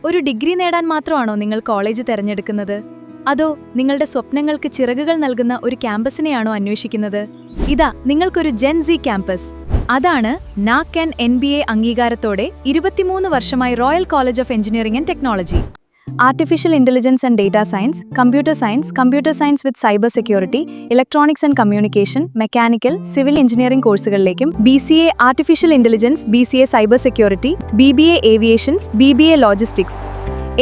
ഒരു ഡിഗ്രി നേടാൻ മാത്രമാണോ നിങ്ങൾ കോളേജ് തിരഞ്ഞെടുക്കുന്നത്? അതോ നിങ്ങളുടെ സ്വപ്നങ്ങൾക്ക് ചിറകുകൾ നൽകുന്ന ഒരു ക്യാമ്പസിനെയാണോ അന്വേഷിക്കുന്നത്? ഇതാ നിങ്ങൾക്കൊരു ജെൻ-സി ക്യാമ്പസ്. അതാണ് നാക് NBA അംഗീകാരത്തോടെ 23 വർഷമായി Royal College of Engineering and Technology. Artificial intelligence and data science, computer science with cyber security, electronics and communication, mechanical, civil engineering കോഴ്സുകളിലേക്കും BCA artificial intelligence, BCA cyber security, BBA aviations, BBA logistics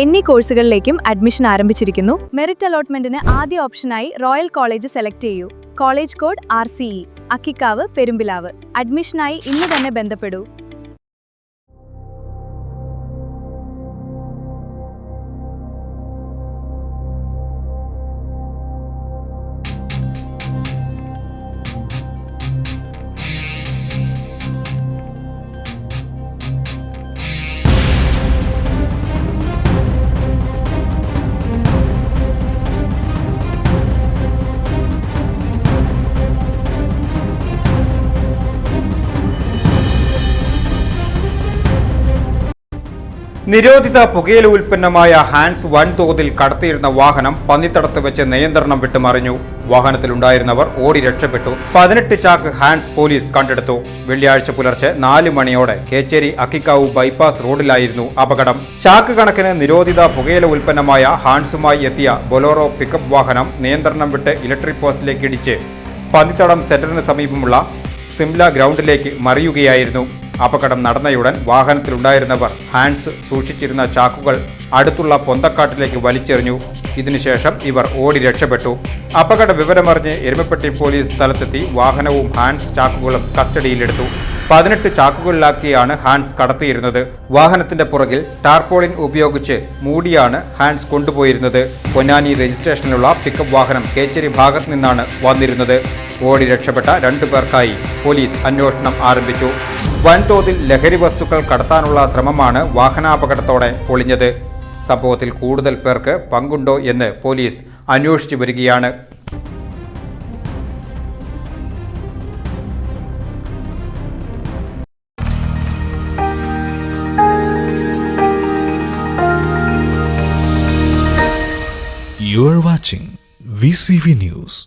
എന്നീ കോഴ്സുകളിലേക്കും admission ആരംഭിച്ചിരിക്കുന്നു. Merit അലോട്ട്മെന്റിന് ആദ്യ ഓപ്ഷനായി Royal College select ചെയ്യൂ. College code RCE, Akkikkavu, Perumpilavu. അഡ്മിഷനായി ഇന്ന് തന്നെ ബന്ധപ്പെടൂ. നിരോധിത പുകയില ഉൽപ്പന്നമായ ഹാൻസ് വൻതോതിൽ കടത്തിയിരുന്ന വാഹനം പന്നിത്തടത്ത് വെച്ച് നിയന്ത്രണം വിട്ടുമറിഞ്ഞു. വാഹനത്തിലുണ്ടായിരുന്നവർ ഓടി രക്ഷപ്പെട്ടു. 18 ചാക്ക് ഹാൻസ് പോലീസ് കണ്ടെടുത്തു. വെള്ളിയാഴ്ച പുലർച്ചെ 4 മണിയോടെ കേച്ചേരി അക്കിക്കാവ് ബൈപ്പാസ് റോഡിലായിരുന്നു അപകടം. ചാക്ക് കണക്കിന് നിരോധിത പുകയില ഉൽപ്പന്നമായ ഹാൻസുമായി എത്തിയ ബൊലോറോ പിക്കപ്പ് വാഹനം നിയന്ത്രണം വിട്ട് ഇലക്ട്രിക് പോസ്റ്റിലേക്ക് ഇടിച്ച് പന്നിത്തടം സെന്ററിന് സമീപമുള്ള സിംല ഗ്രൗണ്ടിലേക്ക് മറിയുകയായിരുന്നു. അപകടം നടന്നയുടൻ വാഹനത്തിലുണ്ടായിരുന്നവർ ഹാൻസ് സൂക്ഷിച്ചിരുന്ന ചാക്കുകൾ അടുത്തുള്ള പൊന്തക്കാട്ടിലേക്ക് വലിച്ചെറിഞ്ഞു. ഇതിനുശേഷം ഇവർ ഓടി രക്ഷപ്പെട്ടു. അപകട വിവരമറിഞ്ഞ് എരുമപ്പെട്ടി പോലീസ് സ്ഥലത്തെത്തി വാഹനവും ഹാൻസ് ചാക്കുകളും കസ്റ്റഡിയിലെടുത്തു. 18 ചാക്കുകളിലാക്കിയാണ് ഹാൻസ് കടത്തിയിരുന്നത്. വാഹനത്തിന്റെ പുറകിൽ ടാർപോളിൻ ഉപയോഗിച്ച് മൂടിയാണ് ഹാൻസ് കൊണ്ടുപോയിരുന്നത്. പൊന്നാനി രജിസ്ട്രേഷനിലുള്ള പിക്കപ്പ് വാഹനം കേച്ചേരി ഭാഗത്ത് നിന്നാണ് വന്നിരുന്നത്. ഓടി രക്ഷപ്പെട്ട 2 പേർക്കായി പോലീസ് അന്വേഷണം ആരംഭിച്ചു. വൻതോതിൽ ലഹരി വസ്തുക്കൾ കടത്താനുള്ള ശ്രമമാണ് വാഹനാപകടത്തോടെ പൊളിഞ്ഞത്. സംഭവത്തിൽ കൂടുതൽ പേർക്ക് പങ്കുണ്ടോ എന്ന് പോലീസ് അന്വേഷിച്ചു വരികയാണ്. You are watching VCV News.